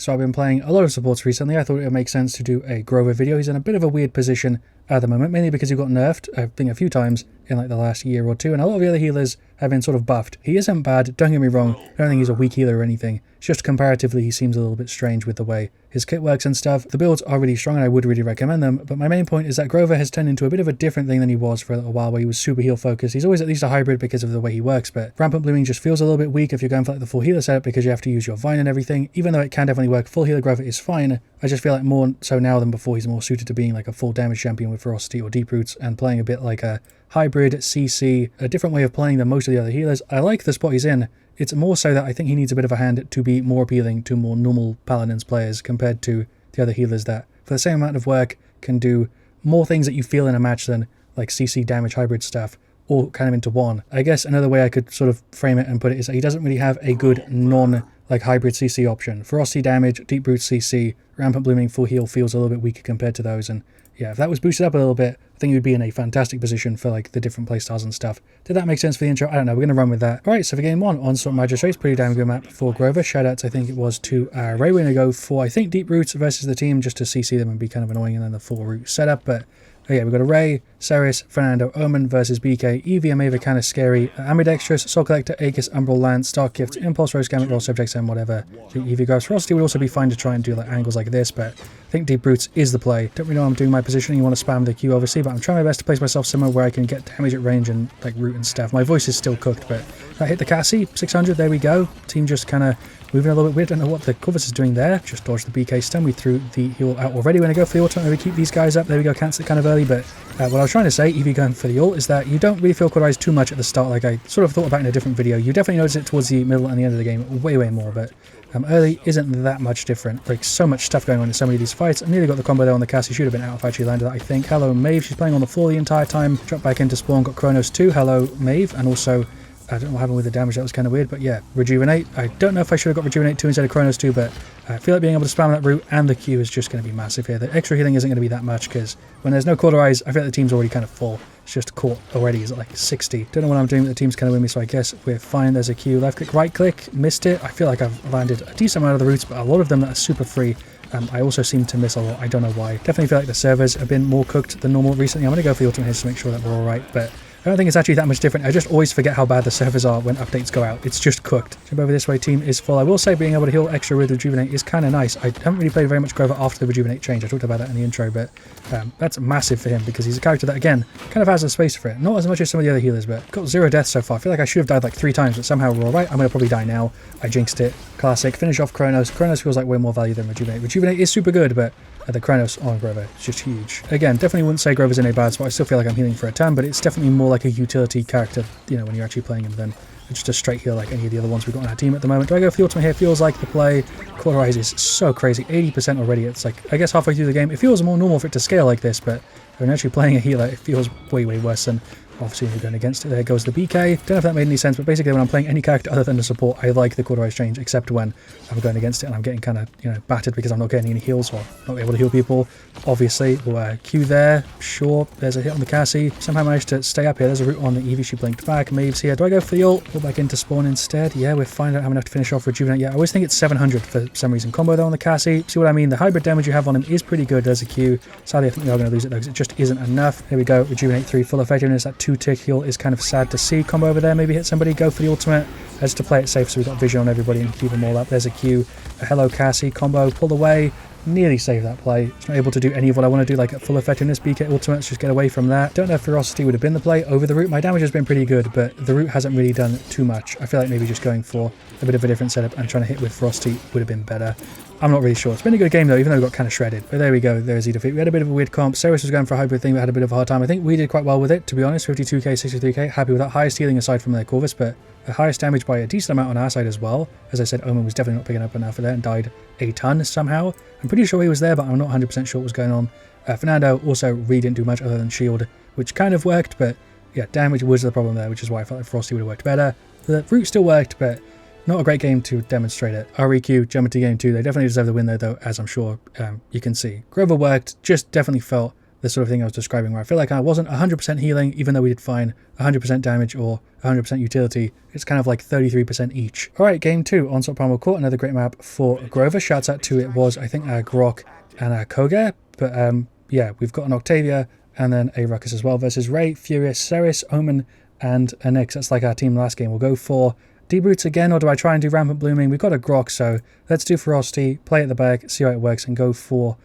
So I've been playing a lot of supports recently. I thought it would make sense to do a Grover video. He's in a bit of a weird position at the moment, mainly because he got nerfed, I think a few times in like the last year or two, and a lot of the other healers have been sort of buffed. He isn't bad, don't get me wrong, I don't think he's a weak healer or anything. It's just comparatively he seems a little bit strange with the way his kit works and stuff. The builds are really strong and I would really recommend them, but my main point is that Grover has turned into a bit of a different thing than he was for a little while, where he was super heal focused. He's always at least a hybrid because of the way he works, but Rampant Blooming just feels a little bit weak if you're going for like the full healer setup, because you have to use your Vine and everything. Even though it can definitely work, full healer Grover is fine. I just feel like more so now than before he's more suited to being like a full damage champion with ferocity or deep roots and playing a bit like a hybrid CC, a different way of playing than most of the other healers. I like the spot he's in. It's more so that I think he needs a bit of a hand to be more appealing to more normal Paladins players compared to the other healers that, for the same amount of work, can do more things that you feel in a match than like CC damage hybrid stuff, all kind of into one. I guess another way I could sort of frame it and put it is that he doesn't really have a good like hybrid CC option. Ferocity damage, deep root CC, Rampant Blooming, full heal feels a little bit weaker compared to those, and yeah, if that was boosted up a little bit, I think he would be in a fantastic position for like the different playstyles and stuff. Did that make sense for the intro? I don't know, we're going to run with that. Alright, so for game one, Onslaught Magistrates, pretty damn good map for Grover. Shoutouts, I think it was to Ray. We're going to go for, I think, deep roots versus the team, just to CC them and be kind of annoying, and then the full root setup, but yeah, we've got a Ray, Ceres, Fernando, Omen versus BK, Evie, Ameva, kind of scary, Ambidextrous, Soul Collector, Aegis, Umbral Lance, Dark Gift, Impulse, Rose Gamut, Roll Subjects, and whatever. So Evie goes. Ferocity would also be fine to try and do like angles like this, but I think Deep Roots is the play. Don't really know how I'm doing my positioning. You want to spam the Q obviously, but I'm trying my best to place myself somewhere where I can get damage at range and like root and stuff. My voice is still cooked, but I hit the Cassie, 600, there we go. Team just kind of moving a little bit weird. Don't know what the Corvus is doing there. Just dodged the BK stun. We threw the heal out already. We're going to go for the ultimate. We keep these guys up. There we go. Cancel it kind of early, but what I was trying to say, if you're going for the ult, is that you don't really feel Quarry too much at the start, like I sort of thought about in a different video. You definitely notice it towards the middle and the end of the game way more, but early isn't that much different. Like, so much stuff going on in so many of these fights. I nearly got the combo there on the Cassie. Should have been out if I actually landed that, I think. Hello, Maeve. She's playing on the floor the entire time. Dropped back into spawn. Got Chronos too. Hello, Maeve. And also, I don't know what happened with the damage. That was kind of weird, but yeah, Rejuvenate. I don't know if I should have got Rejuvenate 2 instead of Chronos 2, but I feel like being able to spam that route and the Q is just going to be massive here. The extra healing isn't going to be that much, because when there's no Cauterize, I feel like the team's already kind of full. It's just caught already. Is at like 60. Don't know what I'm doing, but the team's kind of with me, so I guess we're fine. There's a Q. Left click, right click. Missed it. I feel like I've landed a decent amount of the routes, but a lot of them that are super free. I also seem to miss a lot. I don't know why. Definitely feel like the servers have been more cooked than normal recently. I'm going to go for the ultimate here to make sure that we're alright, but I don't think it's actually that much different. I just always forget how bad the servers are when updates go out. It's just cooked. Jump over this way, team is full. I will say being able to heal extra with Rejuvenate is kind of nice. I haven't really played very much Grover after the Rejuvenate change. I talked about that in the intro, but that's massive for him because he's a character that, again, kind of has a space for it. Not as much as some of the other healers, but got 0 deaths so far. I feel like I should have died like 3 times, but somehow we're alright. I'm going to probably die now. I jinxed it. Classic. Finish off Chronos. Chronos feels like way more value than Rejuvenate. Rejuvenate is super good, but the Chronos on Grover is just huge. Again, definitely wouldn't say Grover's in a bad spot. I still feel like I'm healing for a turn, but it's definitely more like a utility character, you know, when you're actually playing him than just a straight heal like any of the other ones we've got on our team at the moment. Do I go for the ultimate here? Feels like the play. Cauterize is so crazy. 80% already. It's like, I guess halfway through the game, it feels more normal for it to scale like this, but when actually playing a healer, it feels way worse than obviously we're going against it. There goes the BK. Don't know if that made any sense, but basically when I'm playing any character other than the support, I like the Cauterize change, except when I'm going against it and I'm getting kind of, you know, battered because I'm not getting any heals or not able to heal people. Obviously, we'll Q there. Sure, there's a hit on the Cassie. Somehow managed to stay up here. There's a route on the Eevee. She blinked back. Maeve's here. Do I go for the ult? Go back into spawn instead. Yeah, we're fine. I don't have enough to finish off Rejuvenate yet. I always think it's 700 for some reason. Combo though on the Cassie. See what I mean? The hybrid damage you have on him is pretty good. There's a Q. Sadly, I think we are going to lose it though because it just isn't enough. There we go. Rejuvenate 3. Full effectiveness. That 2-tick heal is kind of sad to see. Combo over there, maybe hit somebody, go for the ultimate as to play it safe, so we've got vision on everybody and keep them all up. There's a Q, a hello Cassie, combo, pull away, nearly save that play. It's not able to do any of what I want to do, like at full effectiveness, BK ultimate, let's just get away from that. Don't know if ferocity would have been the play over the root. My damage has been pretty good, but the root hasn't really done too much. I feel like maybe just going for a bit of a different setup and trying to hit with ferocity would have been better. I'm not really sure. It's been a good game though, even though we got kind of shredded. But there we go, there's the defeat. We had a bit of a weird comp. Ceres was going for a hybrid thing, but had a bit of a hard time. I think we did quite well with it, to be honest. 52k, 63k, happy with that. Highest healing aside from their Corvus, but the highest damage by a decent amount on our side as well. As I said, Omen was definitely not picking up enough for that and died a ton somehow. I'm pretty sure he was there, but I'm not 100% sure what was going on. Fernando also really didn't do much other than shield, which kind of worked, but yeah, damage was the problem there, which is why I felt like Frosty would have worked better. The root still worked, but not a great game to demonstrate it. REQ, jump into game 2. They definitely deserve the win though, as I'm sure you can see. Grover worked, just definitely felt the sort of thing I was describing, where I feel like I wasn't 100% healing, even though we did fine, 100% damage or 100% utility. It's kind of like 33% each. Alright, game 2, Onslaught Primal Court, another great map for Grover. Shouts out to, it was, I think, Grok and Koga, but yeah, we've got an Octavia and then a Ruckus as well versus Ray, Furious, Ceres, Omen, and a Nyx. That's like our team last game. We'll go for Deep Roots again, or do I try and do Rampant Blooming? We've got a Grok, so let's do Ferocity, play at the back, see how it works, and go for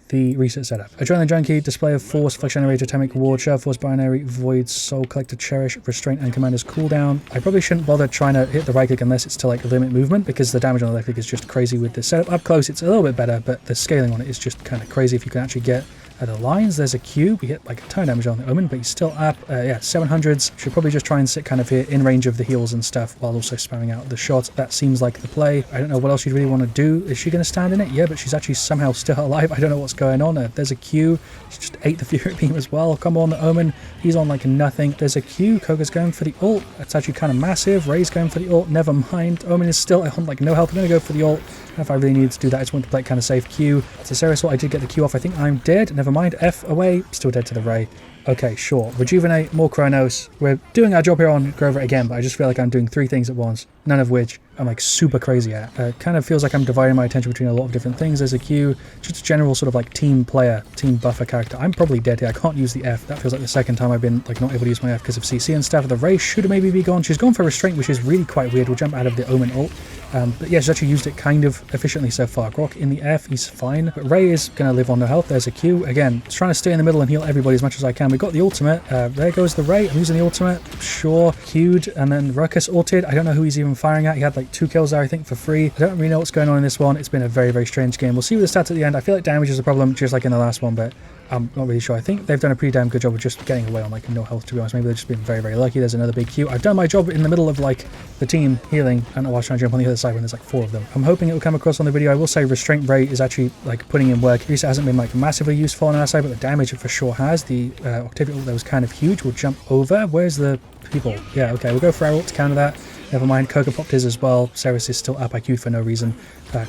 the reset setup. Adrenaline Junkie, Display of Force, Flux Generator, Totemic Ward, Shell Force, Binary, Void, Soul Collector, Cherish, Restraint, and Commander's Cooldown. I probably shouldn't bother trying to hit the right click unless it's to like limit movement, because the damage on the left click is just crazy with the setup. Up close, it's a little bit better, but the scaling on it is just kind of crazy if you can actually get the lines. There's a Q. We hit like a ton of damage on the Omen, but he's still up. Yeah, 700s. Should probably just try and sit kind of here in range of the heals and stuff while also spamming out the shots. That seems like the play. I don't know what else you'd really want to do. Is she going to stand in it? Yeah, but she's actually somehow still alive. I don't know what's going on. There's a Q. She just ate the Fury Beam as well. Come on, the Omen. He's on like nothing. There's a Q. Koga's going for the ult. That's actually kind of massive. Ray's going for the ult. Never mind. Omen is still on like no health. I'm going to go for the ult. If I really needed to do that, I just want to play it kind of safe. Q. It's a serious ult. I did get the Q off. I think I'm dead. Never mind. F away. Still dead to the Ray. Okay, sure. Rejuvenate, more Chronos. We're doing our job here on Grover again, but I just feel like I'm doing 3 things at once, none of which I'm like super crazy at. Kind of feels like I'm dividing my attention between a lot of different things. There's a Q, just a general sort of like team player, team buffer character. I'm probably dead here. I can't use the F. That feels like the second time I've been like not able to use my F because of CC and stuff. The Ray should maybe be gone. She's gone for Restraint, which is really quite weird. We'll jump out of the Omen ult. But yeah, she's actually used it kind of efficiently so far. Grok in the F, he's fine. But Ray is going to live on no health. There's a Q. Again, trying to stay in the middle and heal everybody as much as I can. We got the ultimate. There goes the Ray. I'm using the ultimate. Sure. Queued. And then Ruckus ulted. I don't know who he's even firing at. He had like 2 kills there, I think, for free. I don't really know what's going on in this one. It's been a very, very strange game. We'll see with the stats at the end. I feel like damage is a problem, just like in the last one, but I'm not really sure. I think they've done a pretty damn good job of just getting away on like no health, to be honest. Maybe they've just been very, very lucky. There's another big Q. I've done my job in the middle of like the team healing. I don't know why I was trying to jump on the other side when there's like 4 of them. I'm hoping it will come across on the video. I will say Restraint Ray is actually like putting in work. Reset hasn't been like massively useful on our side, but the damage it for sure has. The Octavia ult that was kind of huge. We'll jump over. Where's the people? Yeah, okay. We'll go for our ult to counter that. Never mind, Koga popped his as well. Ceres is still up. I queued for no reason.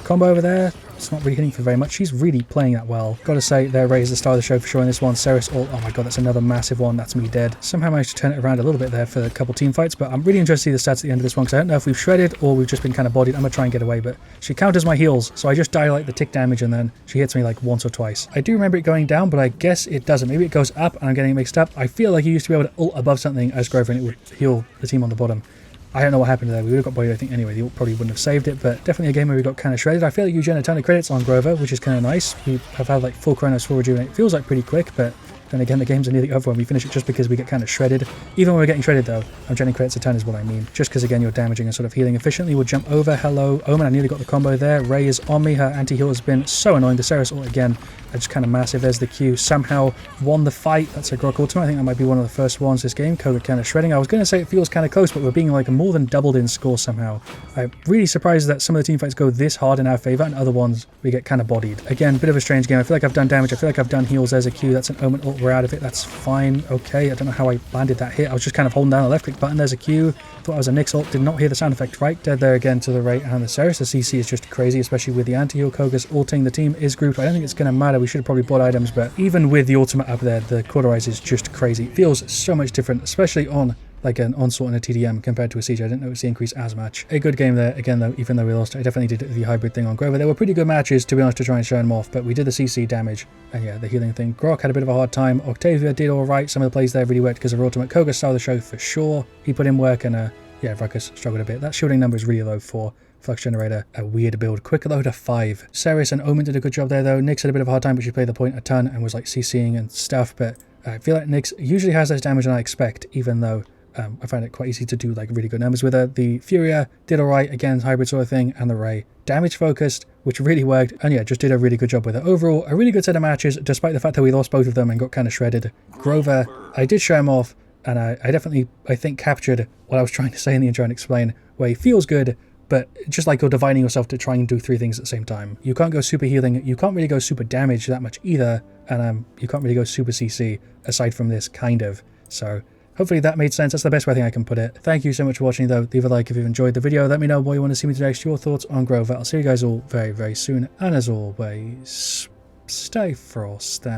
Combo over there. It's not really hitting for very much. She's really playing that well. Gotta say, there Ray is the star of the show for sure in this one. Ceres ult. Oh my god, that's another massive one. That's me dead. Somehow managed to turn it around a little bit there for a couple team fights, but I'm really interested to see the stats at the end of this one because I don't know if we've shredded or we've just been kind of bodied. I'm gonna try and get away, but she counters my heals, so I just die like the tick damage and then she hits me like once or twice. I do remember it going down, but I guess it doesn't. Maybe it goes up and I'm getting it mixed up. I feel like you used to be able to ult above something as Grover and it would heal the team on the bottom. I don't know what happened there. We would have got bodied, I think, anyway. The ult probably wouldn't have saved it, but definitely a game where we got kind of shredded. I feel like you gen a ton of credits on Grover, which is kind of nice. We have had like full Chronos, full Rejuvenate. It feels like pretty quick, but then again, the games are nearly over when we finish it just because we get kind of shredded. Even when we're getting shredded, though, I'm generating credits a ton is what I mean. Just because, again, you're damaging and sort of healing efficiently. We'll jump over. Hello, Omen. I nearly got the combo there. Ray is on me. Her anti-heal has been so annoying. The Ceres ult, again, just kind of massive. There's the Q. Somehow won the fight. That's a Grok ultimate. I think that might be one of the first ones this game. Koga kind of shredding. I was going to say it feels kind of close, but we're being like more than doubled in score somehow. I'm really surprised that some of the team fights go this hard in our favor and other ones we get kind of bodied. Again, bit of a strange game. I feel like I've done damage. I feel like I've done heals. There's a Q. That's an Omen ult. We're out of it. That's fine. Okay. I don't know how I landed that hit. I was just kind of holding down the left click button. There's a Q. Thought I was a Nyx ult. Did not hear the sound effect right. Dead there again to the right and the Ceres. The CC is just crazy, especially with the anti-heal. Koga's ulting. The team is grouped. I don't think it's going to matter. We should have probably bought items, but even with the ultimate up there, the Cauterize is just crazy. It feels so much different, especially on like an Onslaught and a TDM compared to a Siege. I didn't notice the increase as much. A good game there, again though, even though we lost. I definitely did the hybrid thing on Grover. There were pretty good matches, to be honest, to try and show them off, but we did the CC damage, and yeah, the healing thing. Grok had a bit of a hard time. Octavia did alright. Some of the plays there really worked because of her ultimate. Koga stole the show for sure. He put in work, and yeah, Ruckus struggled a bit. That shielding number is really low for Flux Generator, a weird build. Quick load of 5. Ceres and Omen did a good job there though. Nyx had a bit of a hard time, but she played the point a ton and was like CCing and stuff, but I feel like Nyx usually has less damage than I expect, even though I find it quite easy to do like really good numbers with her. The Furia did alright, again, hybrid sort of thing, and the Ray. Damage focused, which really worked, and yeah, just did a really good job with it. Overall, a really good set of matches, despite the fact that we lost both of them and got kind of shredded. Grover, I did show him off, and I definitely, I think, captured what I was trying to say in the intro and explain, where he feels good, but just like you're dividing yourself to try and do 3 things at the same time. You can't go super healing, you can't really go super damage that much either, and you can't really go super CC aside from this, kind of. So hopefully that made sense. That's the best way I think I can put it. Thank you so much for watching though. Leave a like if you've enjoyed the video. Let me know what you want to see me do next, your thoughts on Grover. I'll see you guys all very, very soon. And as always, stay frosty.